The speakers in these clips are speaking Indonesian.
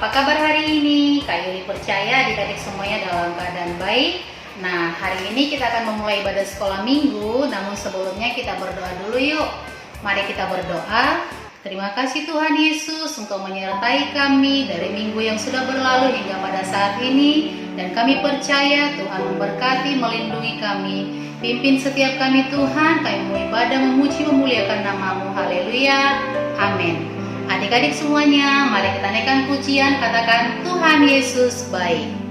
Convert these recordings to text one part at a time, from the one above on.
Apa kabar hari ini? Kak Yuli percaya adik-adik semuanya dalam keadaan baik. Nah, hari ini kita akan memulai ibadah sekolah minggu. Namun sebelumnya kita berdoa dulu yuk. Mari kita berdoa. Terima kasih Tuhan Yesus, Engkau menyertai kami dari minggu yang sudah berlalu hingga pada saat ini. Dan kami percaya Tuhan memberkati, melindungi kami. Pimpin setiap kami Tuhan, kami mau ibadah, memuji, memuliakan nama-Mu. Haleluya. Amin. Adik-adik semuanya, mari kita naikkan pujian, katakan Tuhan Yesus baik.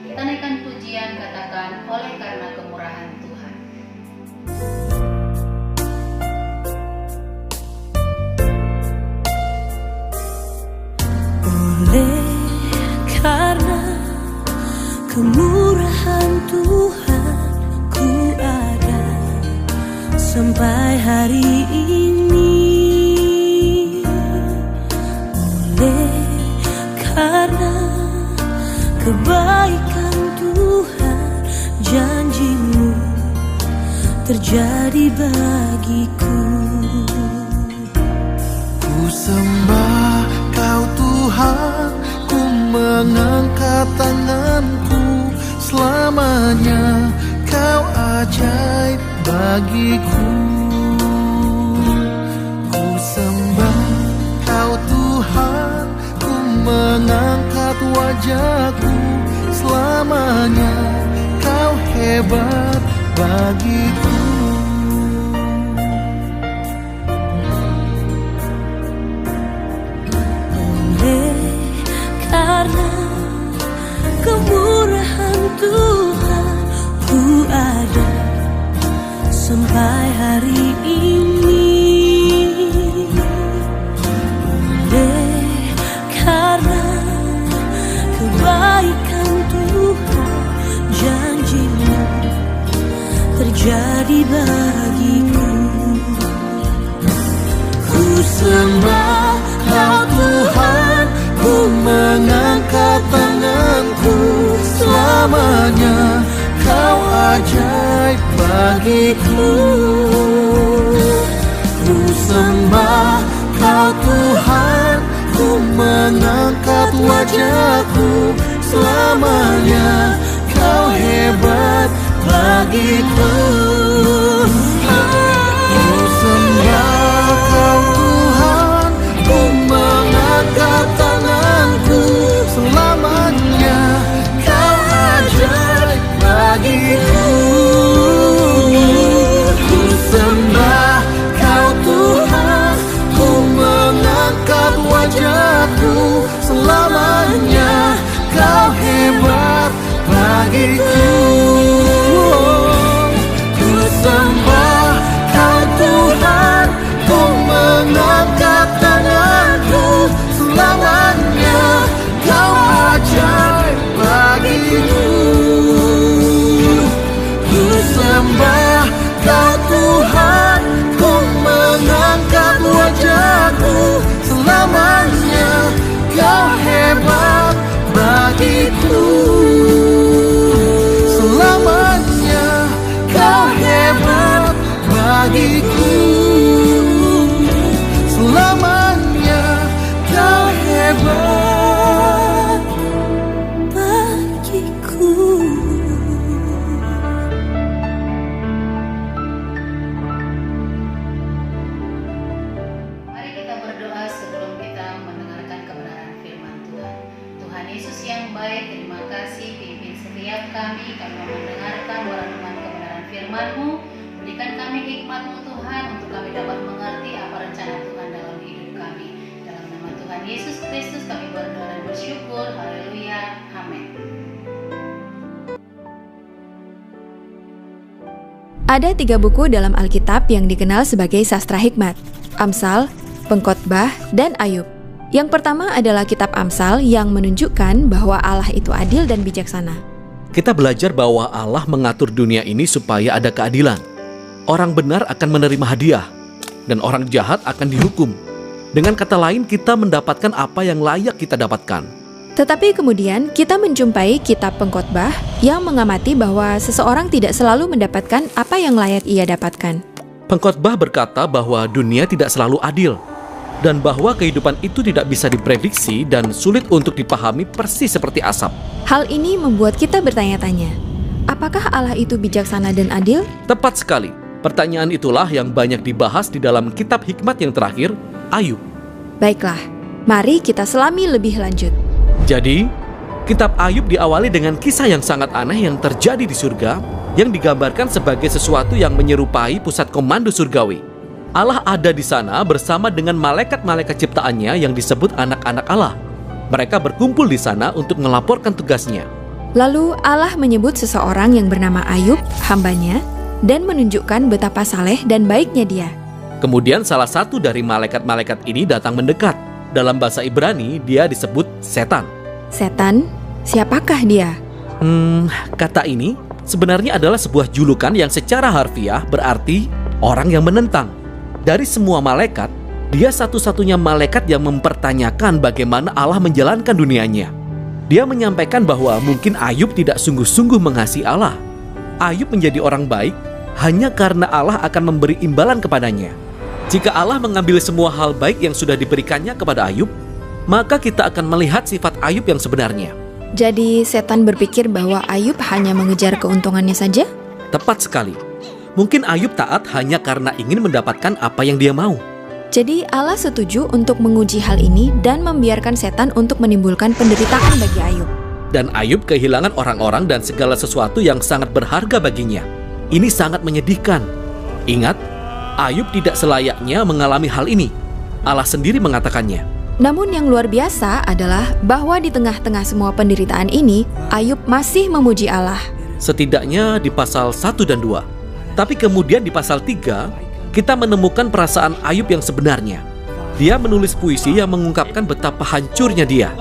Kita naikkan pujian, katakan oleh karena kemurahan Tuhan. Oleh karena kemurahan Tuhan, ku ada sampai hari ini. Oleh karena kebaikan Tuhan, janji-Mu terjadi bagiku. Ku sembah Kau Tuhan, ku mengangkat tanganku. Selamanya Kau ajaib bagiku. Ku sembah Kau Tuhan, ku mengangkat wajahku. Selamanya Kau hebat bagiku. jadi bagiku. Ku sembah Kau Tuhan, ku mengangkat tanganku. Selamanya Kau ajaib bagiku. Ku sembah Kau Tuhan, ku mengangkat wajahku. Selamanya Kau hebat bagiku. Ku sembah Kau Tuhan, ku mengangkat tanganku. Selamanya Kau ajaib bagiku. Ku sembah Kau Tuhan, ku mengangkat wajahku. Selamanya Kau hebat bagiku. Ku sembah Kau Tuhan, ku mengangkat tanganku. Selamanya Kau ajaib bagiku. Ku sembah Kau Tuhan, ku mengangkat wajahku. Selamanya Kau hebat bagiku. Selamanya Kau hebat bagiku. Selamanya Kau hebat Bagiku. Mari kita berdoa sebelum kita mendengarkan kebenaran firman Tuhan. Tuhan Yesus yang baik, terima kasih pimpin setiap kami mau mendengarkan renungan kebenaran firman-Mu. Berikan kami hikmat-Mu Tuhan, untuk kami dapat mengerti apa rencana Tuhan dalam hidup kami. Dalam nama Tuhan Yesus Kristus kami berdoa dan bersyukur. Haleluya. Amin. Ada 3 buku dalam Alkitab yang dikenal sebagai sastra hikmat: Amsal, Pengkhotbah, dan Ayub. Yang pertama adalah kitab Amsal yang menunjukkan bahwa Allah itu adil dan bijaksana. Kita belajar bahwa Allah mengatur dunia ini supaya ada keadilan. Orang benar akan menerima hadiah, dan orang jahat akan dihukum. Dengan kata lain, kita mendapatkan apa yang layak kita dapatkan. Tetapi kemudian kita menjumpai kitab Pengkhotbah yang mengamati bahwa seseorang tidak selalu mendapatkan apa yang layak ia dapatkan. Pengkhotbah berkata bahwa dunia tidak selalu adil, dan bahwa kehidupan itu tidak bisa diprediksi dan sulit untuk dipahami persis seperti asap. Hal ini membuat kita bertanya-tanya, apakah Allah itu bijaksana dan adil? Tepat sekali. Pertanyaan itulah yang banyak dibahas di dalam kitab hikmat yang terakhir, Ayub. Baiklah, mari kita selami lebih lanjut. Jadi, kitab Ayub diawali dengan kisah yang sangat aneh yang terjadi di surga, yang digambarkan sebagai sesuatu yang menyerupai pusat komando surgawi. Allah ada di sana bersama dengan malaikat-malaikat ciptaannya yang disebut anak-anak Allah. Mereka berkumpul di sana untuk melaporkan tugasnya. Lalu Allah menyebut seseorang yang bernama Ayub, hambanya, dan menunjukkan betapa saleh dan baiknya dia. Kemudian salah satu dari malaikat-malaikat ini datang mendekat. Dalam bahasa Ibrani, dia disebut setan. Setan? Siapakah dia? Kata ini sebenarnya adalah sebuah julukan yang secara harfiah berarti orang yang menentang. Dari semua malaikat, dia satu-satunya malaikat yang mempertanyakan bagaimana Allah menjalankan dunianya. Dia menyampaikan bahwa mungkin Ayub tidak sungguh-sungguh mengasihi Allah. Ayub menjadi orang baik hanya karena Allah akan memberi imbalan kepadanya. Jika Allah mengambil semua hal baik yang sudah diberikannya kepada Ayub, maka kita akan melihat sifat Ayub yang sebenarnya. Jadi setan berpikir bahwa Ayub hanya mengejar keuntungannya saja? Tepat sekali. Mungkin Ayub taat hanya karena ingin mendapatkan apa yang dia mau. Jadi Allah setuju untuk menguji hal ini dan membiarkan setan untuk menimbulkan penderitaan bagi Ayub. Dan Ayub kehilangan orang-orang dan segala sesuatu yang sangat berharga baginya. Ini sangat menyedihkan. Ingat, Ayub tidak selayaknya mengalami hal ini. Allah sendiri mengatakannya. Namun yang luar biasa adalah bahwa di tengah-tengah semua penderitaan ini, Ayub masih memuji Allah. Setidaknya di pasal 1 dan 2. Tapi kemudian di pasal 3, kita menemukan perasaan Ayub yang sebenarnya. Dia menulis puisi yang mengungkapkan betapa hancurnya dia.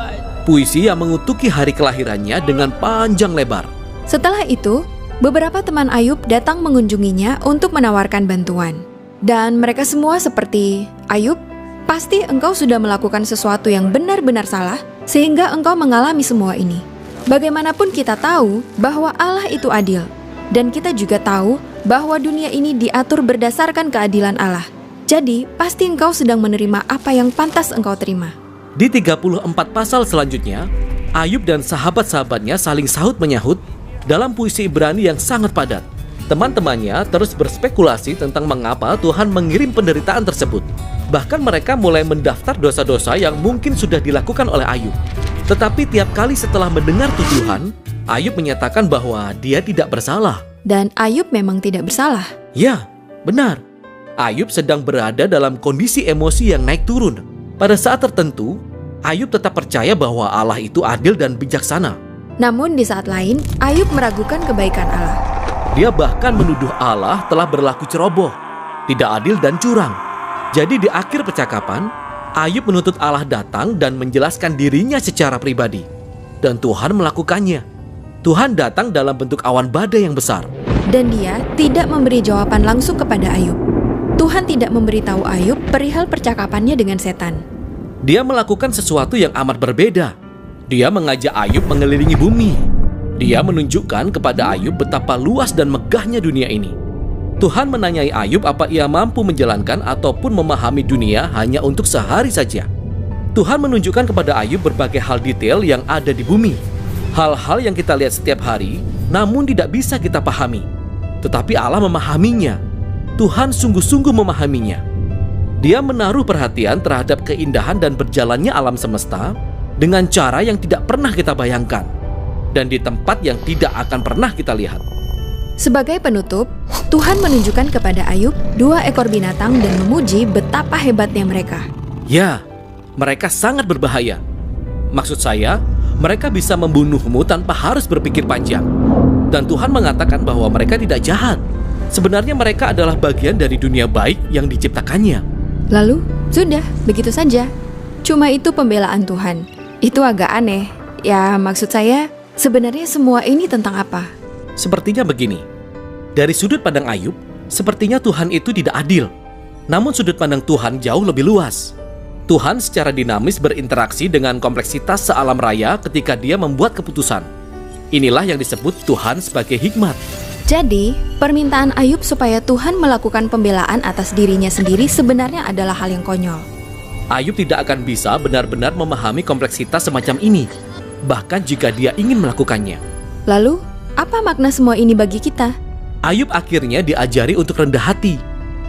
Puisi yang mengutuki hari kelahirannya dengan panjang lebar. Setelah itu, beberapa teman Ayub datang mengunjunginya untuk menawarkan bantuan. Dan mereka semua seperti, "Ayub, pasti engkau sudah melakukan sesuatu yang benar-benar salah, sehingga engkau mengalami semua ini. Bagaimanapun kita tahu bahwa Allah itu adil, dan kita juga tahu bahwa dunia ini diatur berdasarkan keadilan Allah. Jadi, pasti engkau sedang menerima apa yang pantas engkau terima." Di 34 pasal selanjutnya, Ayub dan sahabat-sahabatnya saling sahut-menyahut dalam puisi Ibrani yang sangat padat. Teman-temannya terus berspekulasi tentang mengapa Tuhan mengirim penderitaan tersebut. Bahkan mereka mulai mendaftar dosa-dosa yang mungkin sudah dilakukan oleh Ayub. Tetapi tiap kali setelah mendengar tuduhan, Ayub menyatakan bahwa dia tidak bersalah. Dan Ayub memang tidak bersalah. Ya, benar. Ayub sedang berada dalam kondisi emosi yang naik turun. Pada saat tertentu, Ayub tetap percaya bahwa Allah itu adil dan bijaksana. Namun di saat lain, Ayub meragukan kebaikan Allah. Dia bahkan menuduh Allah telah berlaku ceroboh, tidak adil dan curang. Jadi di akhir percakapan, Ayub menuntut Allah datang dan menjelaskan dirinya secara pribadi. Dan Tuhan melakukannya. Tuhan datang dalam bentuk awan badai yang besar. Dan dia tidak memberi jawaban langsung kepada Ayub. Tuhan tidak memberitahu Ayub perihal percakapannya dengan setan. Dia melakukan sesuatu yang amat berbeda. Dia mengajak Ayub mengelilingi bumi. Dia menunjukkan kepada Ayub betapa luas dan megahnya dunia ini. Tuhan menanyai Ayub apa ia mampu menjalankan ataupun memahami dunia hanya untuk sehari saja. Tuhan menunjukkan kepada Ayub berbagai hal detail yang ada di bumi. Hal-hal yang kita lihat setiap hari, namun tidak bisa kita pahami. Tetapi Allah memahaminya. Tuhan sungguh-sungguh memahaminya. Dia menaruh perhatian terhadap keindahan dan berjalannya alam semesta dengan cara yang tidak pernah kita bayangkan. Dan di tempat yang tidak akan pernah kita lihat. Sebagai penutup, Tuhan menunjukkan kepada Ayub 2 ekor binatang dan memuji betapa hebatnya mereka. Ya, mereka sangat berbahaya. Maksud saya, mereka bisa membunuhmu tanpa harus berpikir panjang. Dan Tuhan mengatakan bahwa mereka tidak jahat. Sebenarnya mereka adalah bagian dari dunia baik yang diciptakannya. Lalu, sudah, begitu saja. Cuma itu pembelaan Tuhan. Itu agak aneh. Ya, maksud saya, sebenarnya semua ini tentang apa? Sepertinya begini. Dari sudut pandang Ayub, sepertinya Tuhan itu tidak adil. Namun sudut pandang Tuhan jauh lebih luas. Tuhan secara dinamis berinteraksi dengan kompleksitas sealam raya ketika dia membuat keputusan. Inilah yang disebut Tuhan sebagai hikmat. Jadi, permintaan Ayub supaya Tuhan melakukan pembelaan atas dirinya sendiri sebenarnya adalah hal yang konyol. Ayub tidak akan bisa benar-benar memahami kompleksitas semacam ini, bahkan jika dia ingin melakukannya. Lalu, apa makna semua ini bagi kita? Ayub akhirnya diajari untuk rendah hati.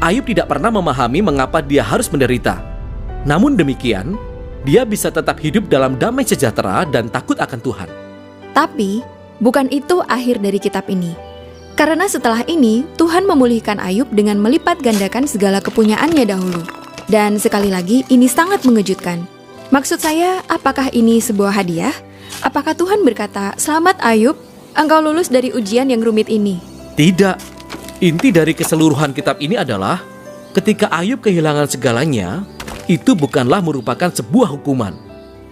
Ayub tidak pernah memahami mengapa dia harus menderita. Namun demikian, dia bisa tetap hidup dalam damai sejahtera dan takut akan Tuhan. Tapi, bukan itu akhir dari kitab ini. Karena setelah ini, Tuhan memulihkan Ayub dengan melipat gandakan segala kepunyaannya dahulu. Dan sekali lagi, ini sangat mengejutkan. Maksud saya, apakah ini sebuah hadiah? Apakah Tuhan berkata, "Selamat Ayub, engkau lulus dari ujian yang rumit ini"? Tidak. Inti dari keseluruhan kitab ini adalah, ketika Ayub kehilangan segalanya, itu bukanlah merupakan sebuah hukuman.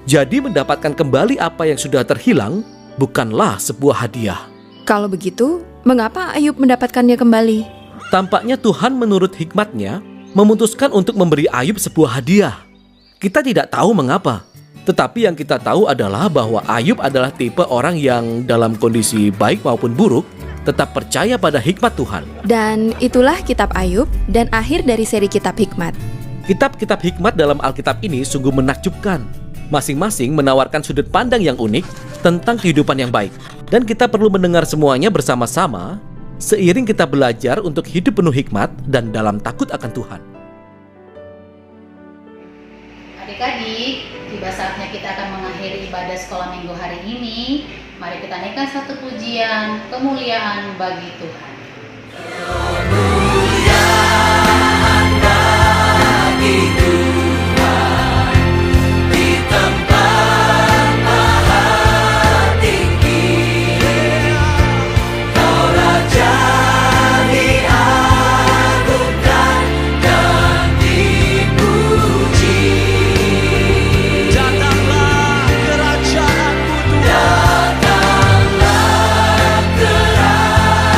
Jadi mendapatkan kembali apa yang sudah terhilang, bukanlah sebuah hadiah. Kalau begitu, mengapa Ayub mendapatkannya kembali? Tampaknya Tuhan menurut hikmatnya memutuskan untuk memberi Ayub sebuah hadiah. Kita tidak tahu mengapa. Tetapi yang kita tahu adalah bahwa Ayub adalah tipe orang yang dalam kondisi baik maupun buruk tetap percaya pada hikmat Tuhan. Dan itulah kitab Ayub dan akhir dari seri kitab hikmat. Kitab-kitab hikmat dalam Alkitab ini sungguh menakjubkan. Masing-masing menawarkan sudut pandang yang unik tentang kehidupan yang baik. Dan kita perlu mendengar semuanya bersama-sama seiring kita belajar untuk hidup penuh hikmat dan dalam takut akan Tuhan. Adik-adik, tiba saatnya kita akan mengakhiri ibadah sekolah minggu hari ini. Mari kita naikkan satu pujian kemuliaan bagi Tuhan. Kemuliaan bagi Tuhan di tempat maha tinggi. Kau Raja diagungkan dan dipuji. Datanglah kerajaan-Mu Tuhan. Datanglah kerajaan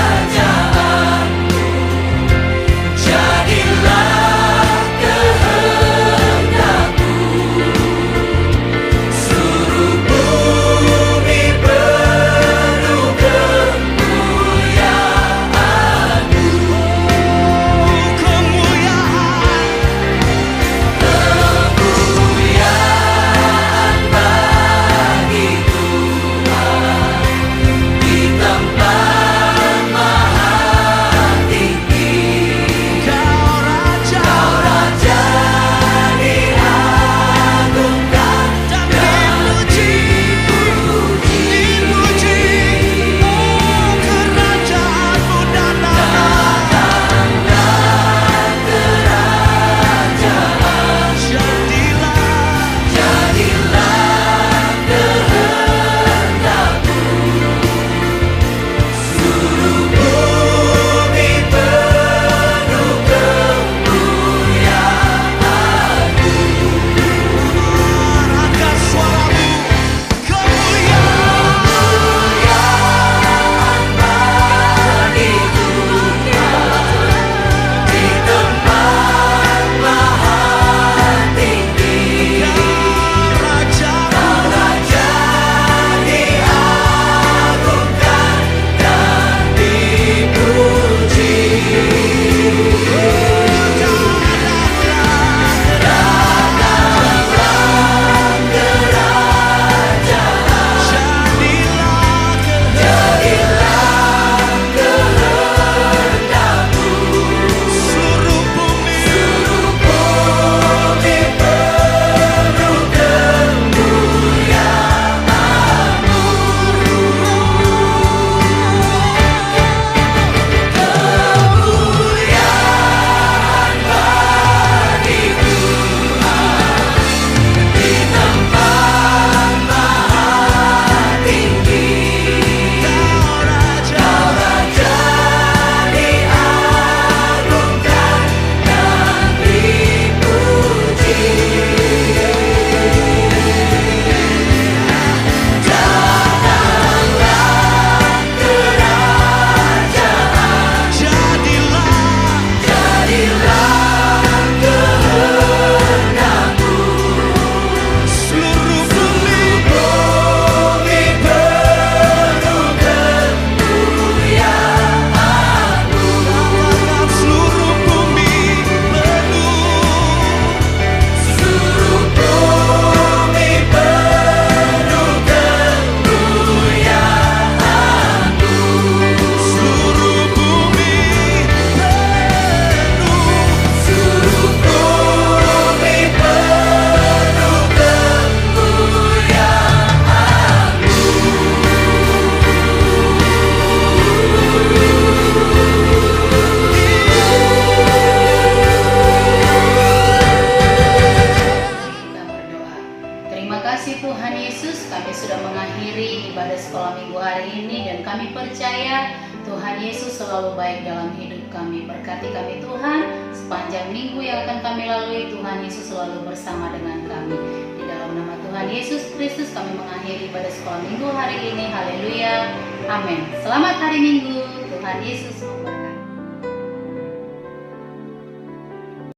selalu baik dalam hidup kami. Berkati kami Tuhan, sepanjang minggu yang akan kami lalui, Tuhan Yesus selalu bersama dengan kami. Di dalam nama Tuhan Yesus Kristus kami mengakhiri ibadah sekolah minggu hari ini. Haleluya, amin. Selamat hari Minggu, Tuhan Yesus memberkati.